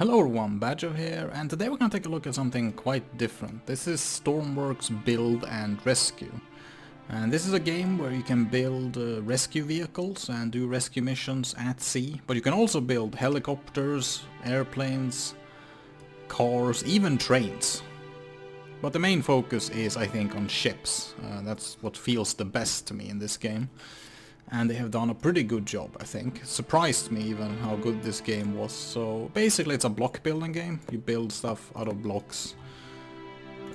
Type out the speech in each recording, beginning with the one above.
Hello everyone, Badger here, and today we're going to take a look at something quite different. This is Stormworks Build and Rescue. And this is a game where you can build rescue vehicles and do rescue missions at sea, but you can also build helicopters, airplanes, cars, even trains. But the main focus is, I think, on ships. That's what feels the best to me in this game. And they have done a pretty good job, I think. Surprised me even how good this game was. So basically it's a block building game. You build stuff out of blocks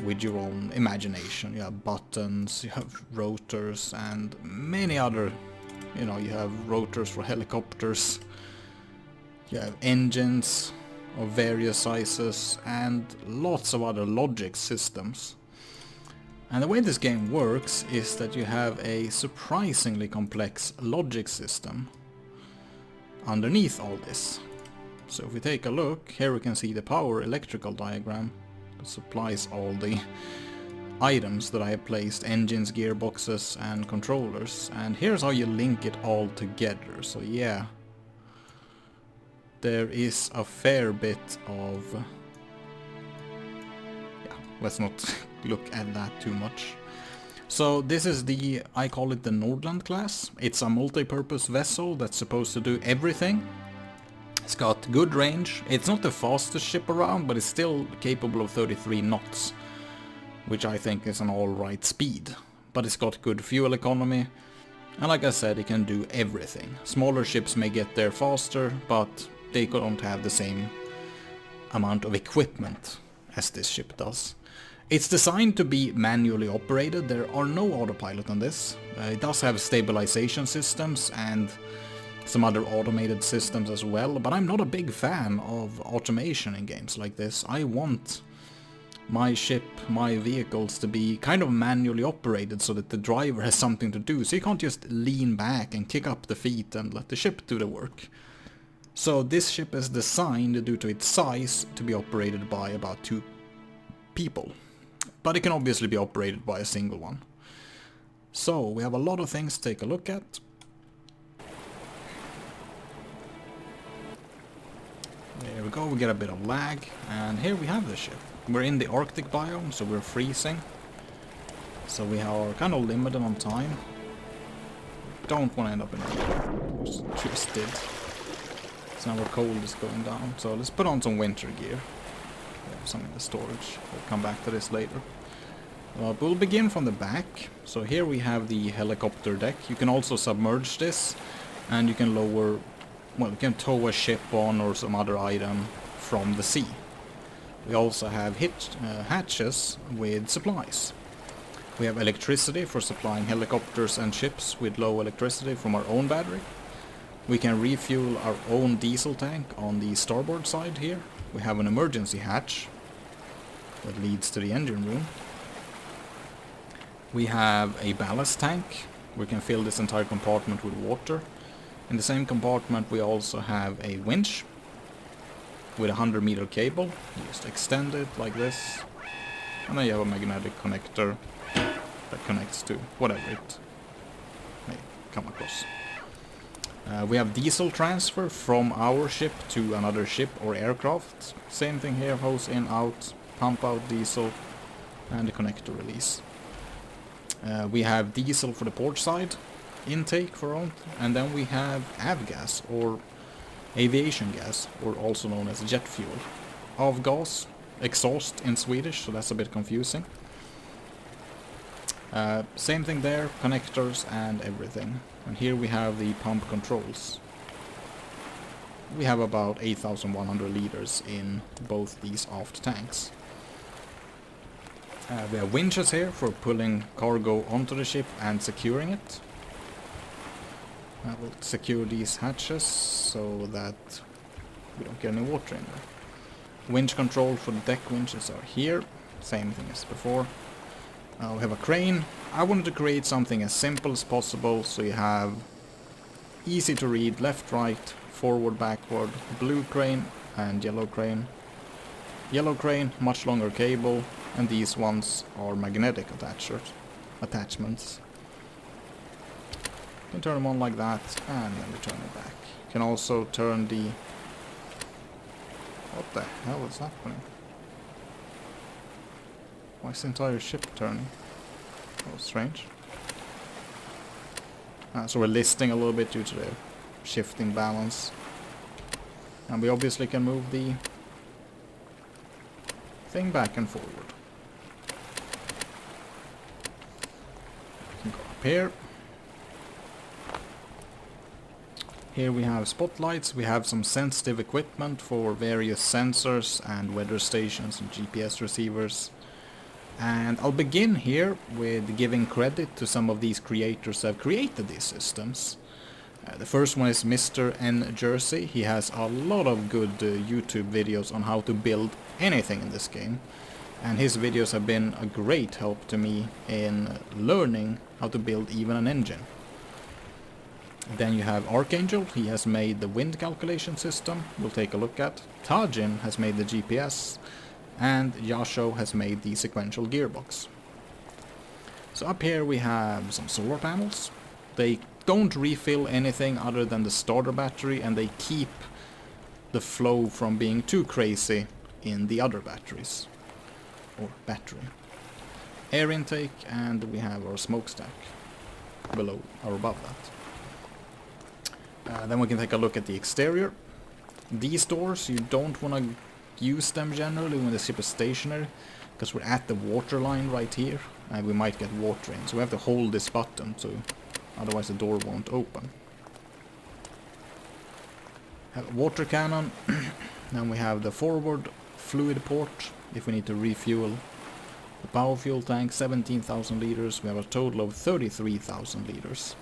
with your own imagination. You have buttons, you have rotors and many other, you have rotors for helicopters. You have engines of various sizes and lots of other logic systems. And the way this game works is that you have a surprisingly complex logic system underneath all this. So if we take a look, here we can see the power electrical diagram that supplies all the items that I have placed, engines, gearboxes and controllers. And here's how you link it all together. So yeah, there is a fair bit of... let's not look at that too much. So this is I call it the Nordland class. It's a multi-purpose vessel that's supposed to do everything. It's got good range. It's not the fastest ship around, but it's still capable of 33 knots, which I think is an alright speed. But it's got good fuel economy, and like I said, it can do everything. Smaller ships may get there faster, but they don't have the same amount of equipment as this ship does. It's designed to be manually operated. There are no autopilot on this. It does have stabilization systems and some other automated systems as well, but I'm not a big fan of automation in games like this. I want my ship, my vehicles to be kind of manually operated so that the driver has something to do, so you can't just lean back and kick up the feet and let the ship do the work. So this ship is designed, due to its size, to be operated by about 2 people. But it can obviously be operated by a single one. So we have a lot of things to take a look at. There we go, we get a bit of lag, and here we have the ship. We're in the Arctic biome, so we're freezing. So we are kind of limited on time. Don't want to end up in a just did. So now our cold is going down, so let's put on some winter gear. We have some in the storage. We'll come back to this later. We'll begin from the back. So here we have the helicopter deck. You can also submerge this, and you can lower, well, you can tow a ship on or some other item from the sea. We also have hatches with supplies. We have electricity for supplying helicopters and ships with low electricity from our own battery. We can refuel our own diesel tank on the starboard side here. We have an emergency hatch that leads to the engine room. We have a ballast tank. We can fill this entire compartment with water. In the same compartment we also have a winch with a 100-meter cable. You just extend it like this, and then you have a magnetic connector that connects to whatever it may come across. We have diesel transfer from our ship to another ship or aircraft. Same thing here, hose in, out, pump out diesel, and the connector release. We have diesel for the port side, intake for own, and then we have avgas, or aviation gas, or also known as jet fuel. Avgas, exhaust in Swedish, so that's a bit confusing. Same thing there, connectors and everything. And here we have the pump controls. We have about 8,100 liters in both these aft tanks. We have winches here for pulling cargo onto the ship and securing it. We'll secure these hatches so that we don't get any water in there. Winch control for the deck winches are here. Same thing as before. We have a crane. I wanted to create something as simple as possible, so you have easy to read left, right, forward, backward, blue crane and yellow crane. Yellow crane, much longer cable, and these ones are magnetic attachments. You can turn them on like that, and then we turn it back. You can also turn the What the hell is happening? Why is the entire ship turning? Oh, strange. So we're listing a little bit due to the shifting balance. And we obviously can move the thing back and forward. We can go up here. Here we have spotlights, we have some sensitive equipment for various sensors and weather stations and GPS receivers. And I'll begin here with giving credit to some of these creators that have created these systems. The first one is Mr. N. Jersey. He has a lot of good YouTube videos on how to build anything in this game. And his videos have been a great help to me in learning how to build even an engine. Then you have Archangel, he has made the wind calculation system, we'll take a look at. Tajin has made the GPS, and Yasho has made the sequential gearbox. So up here we have some solar panels. They don't refill anything other than the starter battery, and they keep the flow from being too crazy in the other batteries. Or battery. Air intake, and we have our smokestack below or above that. Then we can take a look at the exterior. These doors, you don't want to use them generally when the ship is stationary, because we're at the water line right here, and we might get water in. So we have to hold this button, otherwise the door won't open. Have a water cannon. Then we have the forward fluid port, if we need to refuel. The power fuel tank, 17,000 liters. We have a total of 33,000 liters.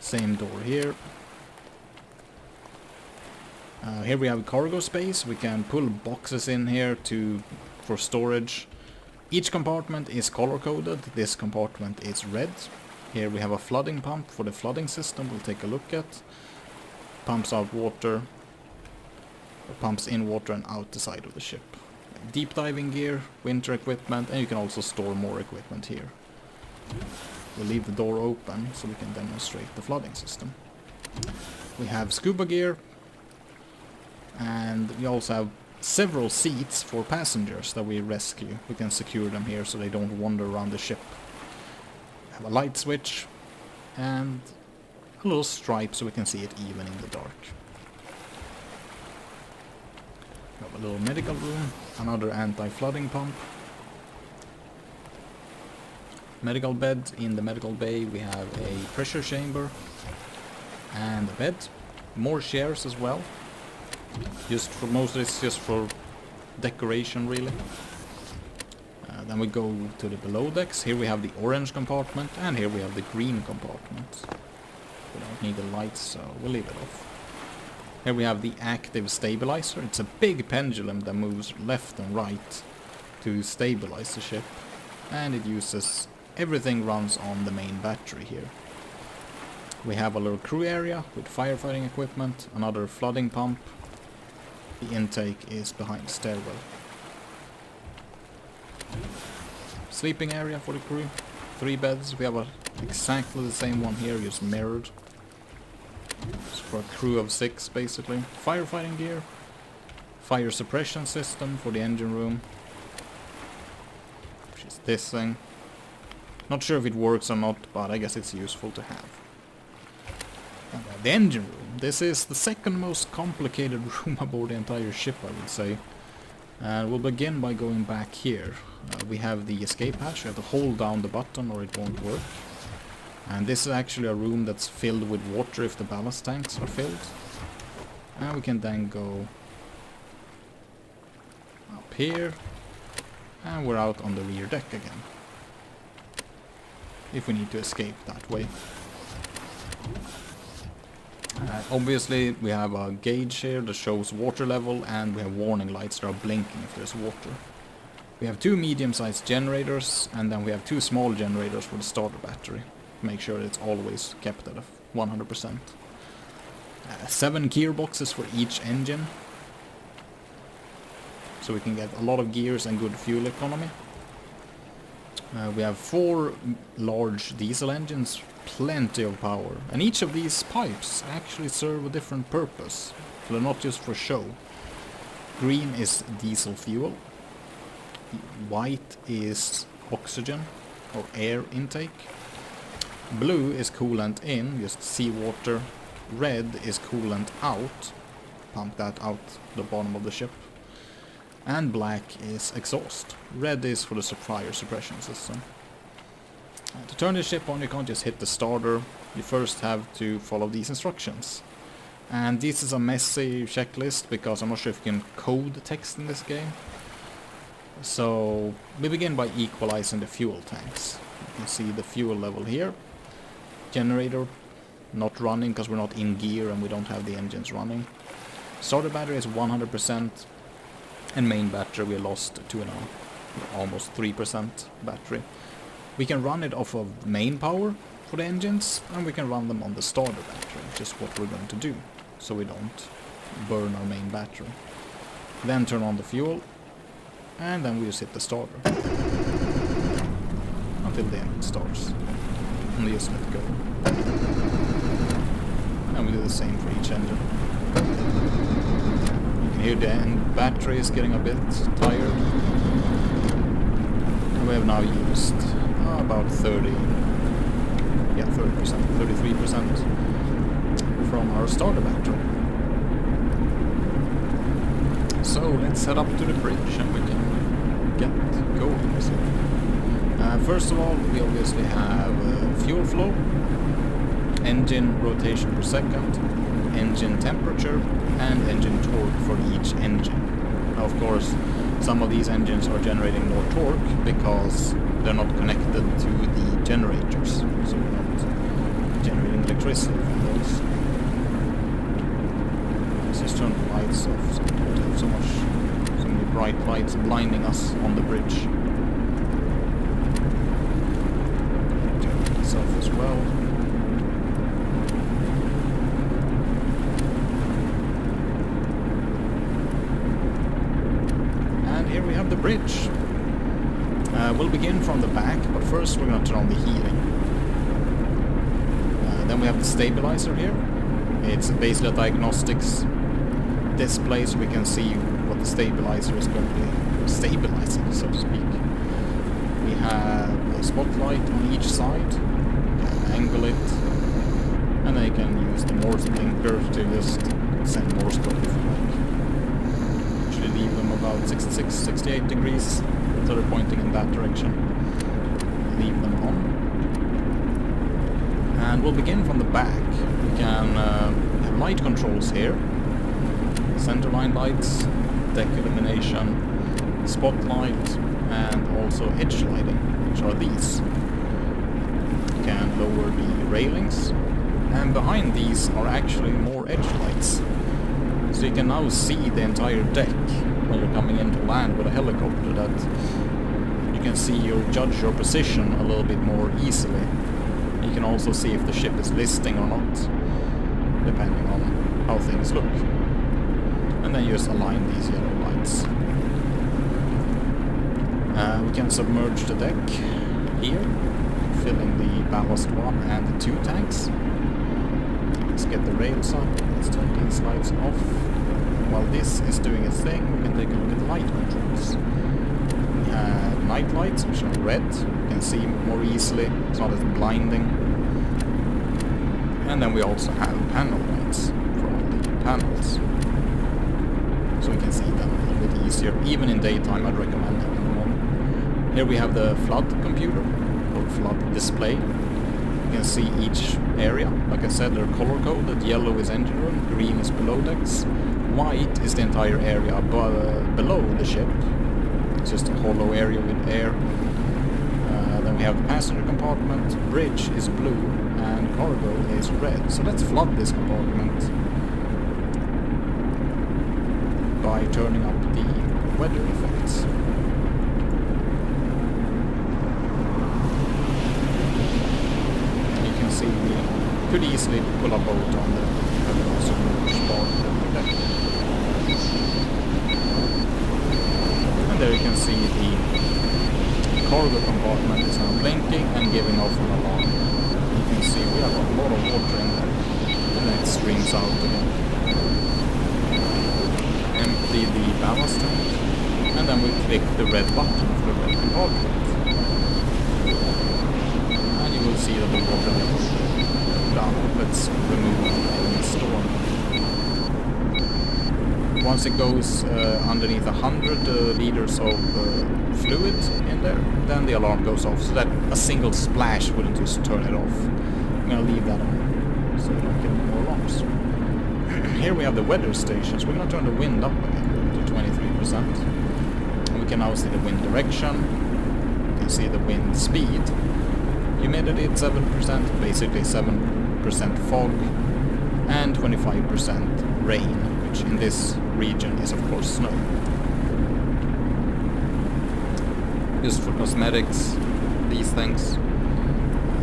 Same door here. Here we have cargo space. We can pull boxes in here for storage. Each compartment is color coded. This compartment is red. Here we have a flooding pump for the flooding system. We'll take a look at. Pumps out water. Pumps in water and out the side of the ship. Deep diving gear, winter equipment, and you can also store more equipment here. We'll leave the door open so we can demonstrate the flooding system. We have scuba gear, and we also have several seats for passengers that we rescue. We can secure them here so they don't wander around the ship. We have a light switch and a little stripe so we can see it even in the dark. We have a little medical room, another anti-flooding pump. Medical bed. In the medical bay we have a pressure chamber and a bed. More chairs as well. Most of this just for decoration really. Then we go to the below decks. Here we have the orange compartment and here we have the green compartment. We don't need the lights, so we'll leave it off. Here we have the active stabilizer. It's a big pendulum that moves left and right to stabilize the ship, and it uses everything runs on the main battery here. We have a little crew area with firefighting equipment, another flooding pump. The intake is behind the stairwell. Sleeping area for the crew. 3 beds. We have exactly the same one here, just mirrored. It's for a crew of 6 basically. Firefighting gear. Fire suppression system for the engine room. Which is this thing. Not sure if it works or not, but I guess it's useful to have. The engine room. This is the second most complicated room aboard the entire ship, I would say. And we'll begin by going back here. We have the escape hatch. You have to hold down the button or it won't work. And this is actually a room that's filled with water if the ballast tanks are filled. And we can then go up here. And we're out on the rear deck again. If we need to escape that way. Obviously we have a gauge here that shows water level, and we have warning lights that are blinking if there's water. We have 2 medium-sized generators, and then we have 2 small generators for the starter battery. Make sure it's always kept at 100%. 7 gearboxes for each engine, so we can get a lot of gears and good fuel economy. We have 4 large diesel engines, plenty of power, and each of these pipes actually serve a different purpose, so they're not just for show. Green is diesel fuel. White is oxygen or air intake. Blue is coolant in, just seawater. Red is coolant out. Pump that out the bottom of the ship. And black is exhaust. Red is for the fire suppression system. To turn the ship on, you can't just hit the starter. You first have to follow these instructions. And this is a messy checklist because I'm not sure if you can code text in this game. So we begin by equalizing the fuel tanks. You can see the fuel level here. Generator not running because we're not in gear and we don't have the engines running. Starter battery is 100%, and main battery we lost 2.5, almost 3% battery. We can run it off of main power for the engines, and we can run them on the starter battery, which is what we're going to do, so we don't burn our main battery. Then turn on the fuel, and then we just hit the starter until the engine starts, and we just let go. And we do the same for each engine. You can hear the battery is getting a bit tired. And we have now used about 33% from our starter battery. So let's head up to the bridge and we can get going. So, first of all, we obviously have fuel flow, engine rotation per second, engine temperature, and engine torque for each engine. Now, of course, some of these engines are generating more torque because they're not connected to the generators, so we're not generating electricity from those. Let's just turn the lights off so we don't have so many bright lights blinding us on the bridge. Turn this off as well. Here we have the bridge. We'll begin from the back, but first we're going to turn on the heating. Then we have the stabilizer here. It's basically a diagnostics display, so we can see what the stabilizer is going to be stabilizing, so to speak. We have a spotlight on each side. Angle it, and then you can use the Morse blinker to just send Morse code if you like. Leave them about 66, 68 degrees, so they're pointing in that direction. Leave them on. And we'll begin from the back. We can have light controls here. Center line lights, deck illumination, spotlight, and also edge lighting, which are these. You can lower the railings, and behind these are actually more edge lights. So you can now see the entire deck when you're coming into land with a helicopter, that you can see or judge your position a little bit more easily. You can also see if the ship is listing or not, depending on how things look. And then you just align these yellow lights. We can submerge the deck here, filling the ballast one and the two tanks. Let's get the rails up. Let's turn these lights off. While this is doing its thing, we can take a look at the light controls. We have night lights, which are red. You can see more easily. It's not as blinding. And then we also have panel lights for all the panels, so we can see them a little bit easier. Even in daytime, I'd recommend having them on. Here we have the flood computer, or flood display. You can see each area. Like I said, they're color-coded. Yellow is engine room, green is below decks, white is the entire area below the ship. It's just a hollow area with air. Then we have the passenger compartment, bridge is blue, and cargo is red. So let's flood this compartment by turning up the weather effects. You can see we could easily pull a boat on the submerged part of the deck. And there you can see the cargo compartment is now blinking and giving off an alarm. You can see we have a lot of water in there, and then it streams out again. Empty the ballast tank, and then we click the red button for the red compartment. And you will see that the water level goes down. Let's remove the storm. Once it goes underneath 100 liters of fluid in there, then the alarm goes off, so that a single splash wouldn't just turn it off. I'm gonna leave that on, so we don't get any more alarms. Here we have the weather stations. We're gonna turn the wind up again to 23%. And we can now see the wind direction. You can see the wind speed. Humidity at 7%, basically 7% fog, and 25% rain, which in this region is of course snow. Just for cosmetics, these things.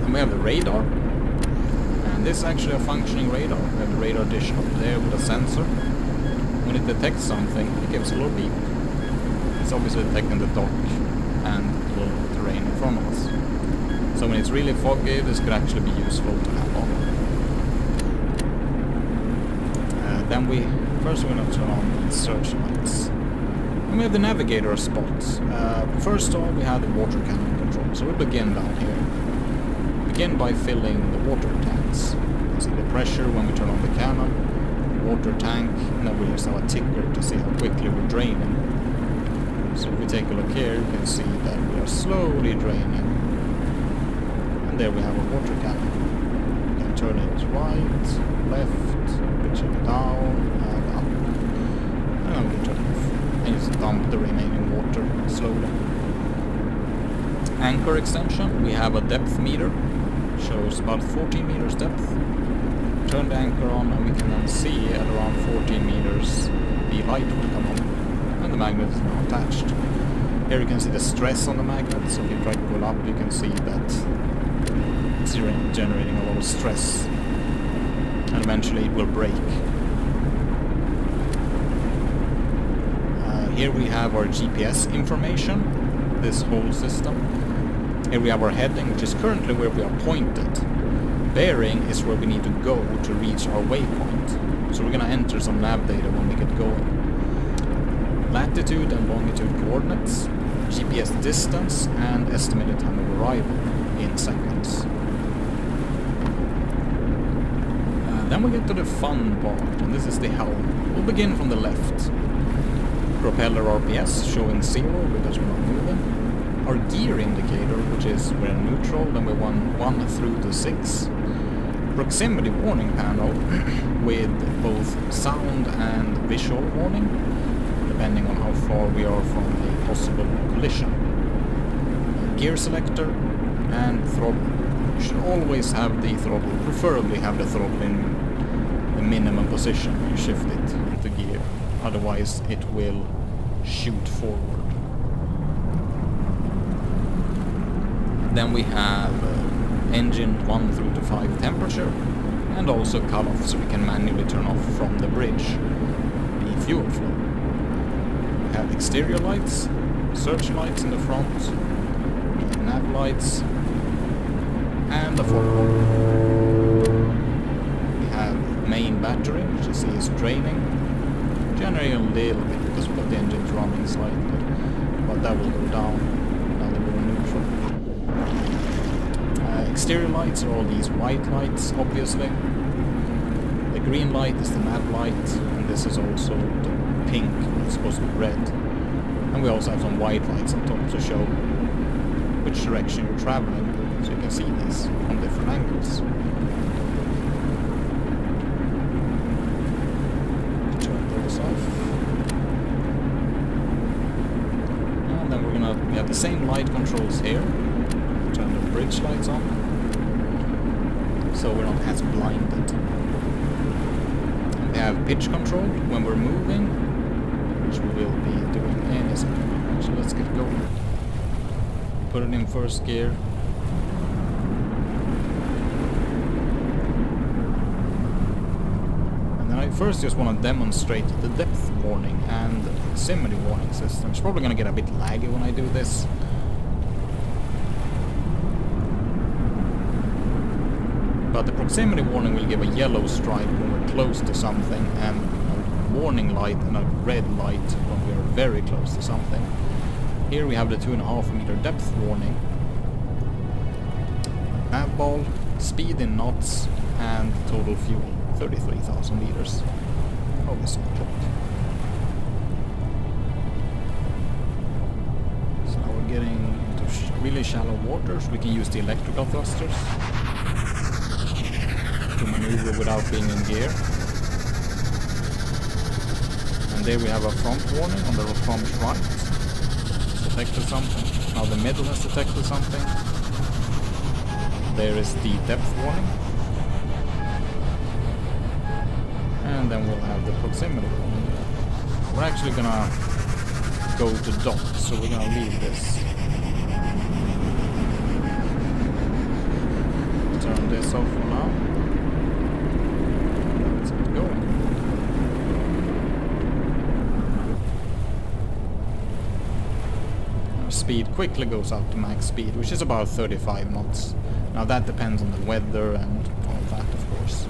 And we have the radar. And this is actually a functioning radar. We have the radar dish up there with a sensor. When it detects something, it gives a little beep. It's obviously detecting the dock and the little terrain in front of us. So when it's really foggy, this could actually be useful to have on. Then first we're going to turn on the searchlights. And we have the navigator spots. First of all, we have the water cannon control. So we'll begin down here. Begin by filling the water tanks. You can see the pressure when we turn on the cannon, water tank, and then we just have a ticker to see how quickly we're draining. So if we take a look here, you can see that we are slowly draining. And there we have a water cannon. You can turn it right, left, pitch it down, and up. And then we can turn it off. And just dump the remaining water slowly. Anchor extension, we have a depth meter. Shows about 14 meters depth. Turn the anchor on and we can then see at around 14 meters the light will come on. And the magnet is now attached. Here you can see the stress on the magnet, so if you try to pull up you can see that it's generating a lot of stress. And eventually it will break. Here we have our GPS information, this whole system. Here we have our heading, which is currently where we are pointed. Bearing is where we need to go to reach our waypoint. So we're going to enter some nav data when we get going. Latitude and longitude coordinates, GPS distance, and estimated time of arrival in seconds. Then we get to the fun part, and this is the helm. We'll begin from the left. Propeller RPS showing 0 because we're not moving. Our gear indicator, which is we're in neutral, then we want 1 through to 6. Proximity warning panel with both sound and visual warning, depending on how far we are from a possible collision. Gear selector and throttle. You should always have the throttle, preferably have the throttle in the minimum position when you shift it into gear, otherwise it will shoot forward. Then we have engine 1 through to 5 temperature, and also cut-off, so we can manually turn off from the bridge the fuel flow. We have exterior lights, search lights in the front, nav lights, and the forward. We have main battery, which you see is draining, generating a little bit because the engine's running slightly, but that will go down now that we're in neutral. Exterior lights are all these white lights, obviously. The green light is the nav light, and this is also the pink, it's supposed to be red. And we also have some white lights on top to show which direction you're traveling, so you can see these from different angles. Turn those off. And then we have the same light controls here. Turn the bridge lights on, so we're not as blinded. We have pitch control when we're moving, which we will be doing in a second. So let's get going. Put it in first gear. And then I first just want to demonstrate the depth warning and the proximity warning system. It's probably going to get a bit laggy when I do this. But the proximity warning will give a yellow stripe when we're close to something, and a warning light and a red light when we're very close to something. Here we have the 2.5 meter depth warning. Nav ball, speed in knots, and total fuel, 33,000 liters. Oh, it's clock. So now we're getting into really shallow waters. We can use the electrical thrusters to maneuver without being in gear. And there we have a front warning on the front right. It's detected something. Now the middle has detected something. There is the depth warning. And then we'll have the proximity warning. We're actually gonna go to dock, so we're gonna leave this. Turn this off for now. Let's get going. Our speed quickly goes up to max speed, which is about 35 knots. Now that depends on the weather and all that, of course.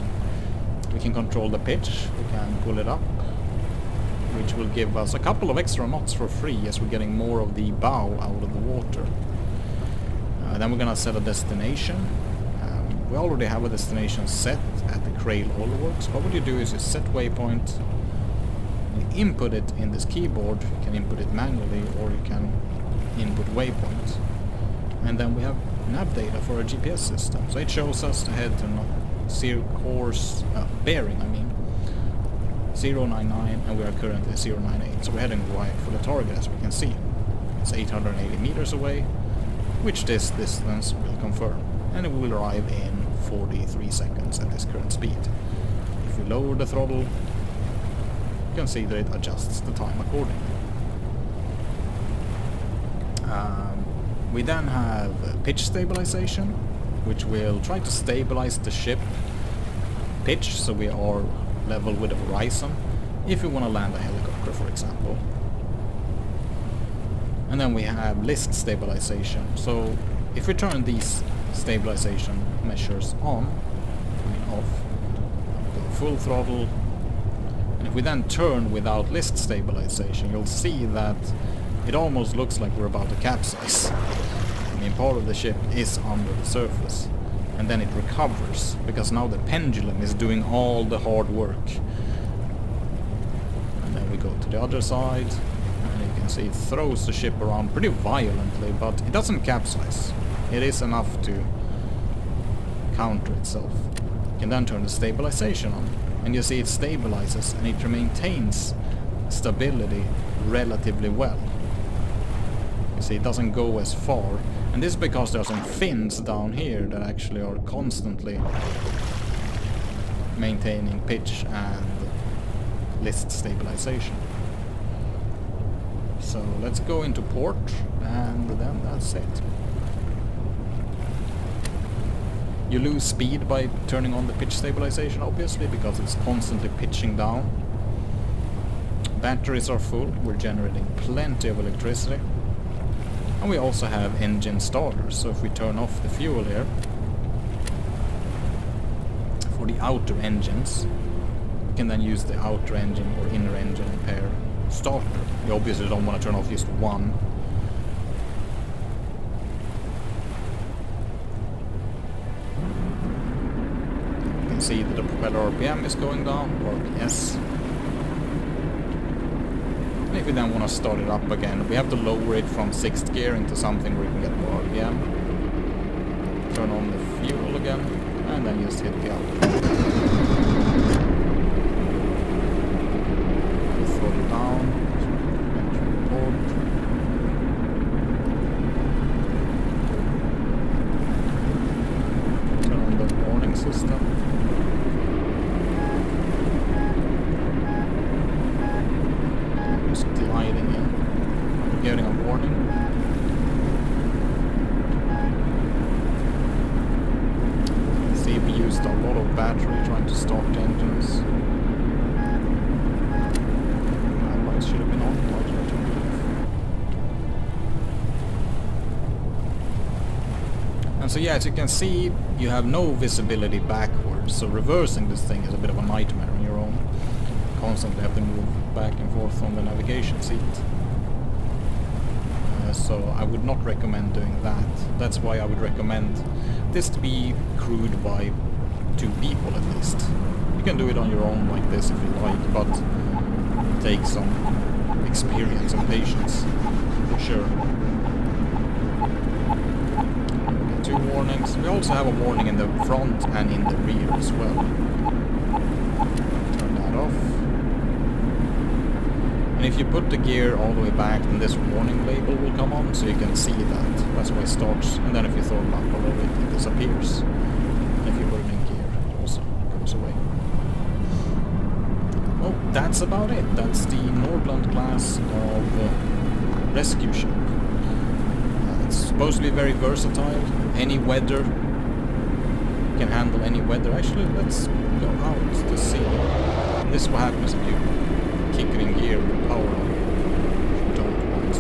We can control the pitch, we can pull it up, which will give us a couple of extra knots for free as we're getting more of the bow out of the water. Then we're gonna set a destination. We already have a destination set at the Crail Oil Works. What you do is you set waypoint, you input it in this keyboard, you can input it manually or you can input waypoint. And then we have nav data for our GPS system. So it shows us to head to course bearing, 099, and we are currently 098. So we're heading right for the target, as we can see. It's 880 meters away, which this distance will confirm. And it will arrive in 43 seconds at this current speed. If we lower the throttle, you can see that it adjusts the time accordingly. We then have pitch stabilization, which will try to stabilize the ship pitch so we are level with the horizon if we want to land a helicopter, for example. And then we have list stabilization. So if we turn these stabilization measures on, off, go full throttle, and if we then turn without list stabilization, you'll see that it almost looks like we're about to capsize. Part of the ship is under the surface, and then it recovers because now the pendulum is doing all the hard work. And then we go to the other side, and you can see it throws the ship around pretty violently, but it doesn't capsize. It is enough to counter itself. You can then turn the stabilization on, and you see it stabilizes and it maintains stability relatively well. You see it doesn't go as far, and this is because there are some fins down here that actually are constantly maintaining pitch and list stabilization. So let's go into port, and then that's it. You lose speed by turning on the pitch stabilization, obviously, because it's constantly pitching down. Batteries are full, we're generating plenty of electricity. And we also have engine starters, so if we turn off the fuel here, for the outer engines, we can then use the outer engine or inner engine pair starter. You obviously don't want to turn off just one. You can see that the propeller RPM is going down, or RPS. If we then want to start it up again, we have to lower it from 6th gear into something where we can get more RPM. Turn on the fuel again, and then just hit the out. Throttle down, enter port. Turn on the warning system. Gliding in, getting a warning. See, we used a lot of battery trying to start the engines. Lights should have been on, but I turned it off. And so yeah, as you can see, you have no visibility backwards, so reversing this thing is a bit of a nightmare on your own. Constantly have to move back and forth on the navigation seat. So I would not recommend doing that. That's why I would recommend this to be crewed by 2 people at least. You can do it on your own like this if you like, but it takes some experience and patience, for sure. 2 warnings. We also have a warning in the front and in the rear as well. Turn that off. And if you put the gear all the way back, then this warning label will come on, so you can see that. That's why it starts. And then if you throw it up below it, it disappears. And if you put it in gear, it also goes away. Well, that's about it. That's the Nordland class of rescue ship. It's supposed to be very versatile. Any weather. You can handle any weather. Actually, let's go out to sea. This is what happens if you kick it in gear with power on. Don't want.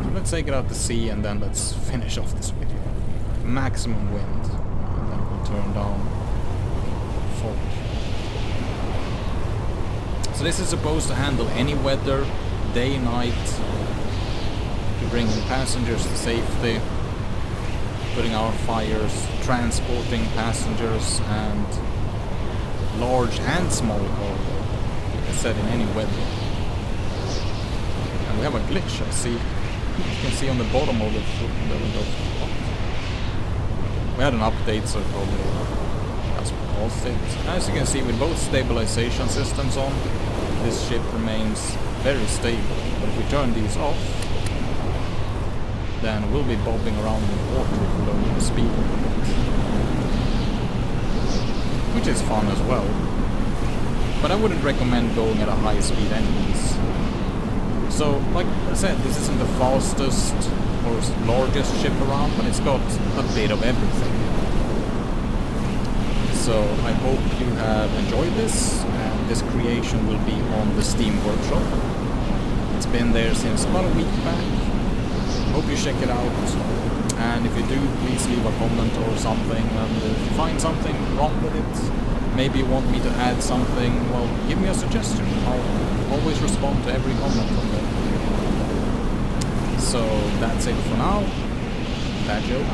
So let's take it out to sea and then let's finish off this video. Maximum wind. And then we'll turn down fog. So this is supposed to handle any weather, day, night. Bringing passengers to safety, putting out fires, transporting passengers and large and small cargo, like I said, in any weather. And we have a glitch, I see. You can see on the bottom of the window. We had an update, so probably that's what caused it. As you can see, with both stabilization systems on, this ship remains very stable. But if we turn these off, then we'll be bobbing around in the water if we don't have speed. Which is fun as well. But I wouldn't recommend going at a high speed anyways. So, like I said, this isn't the fastest or largest ship around, but it's got a bit of everything. So, I hope you have enjoyed this, and this creation will be on the Steam Workshop. It's been there since about a week back. Hope you check it out, and if you do, please leave a comment or something, and if you find something wrong with it, maybe you want me to add something, well, give me a suggestion. I'll always respond to every comment on there. So that's it for now. Bad joke.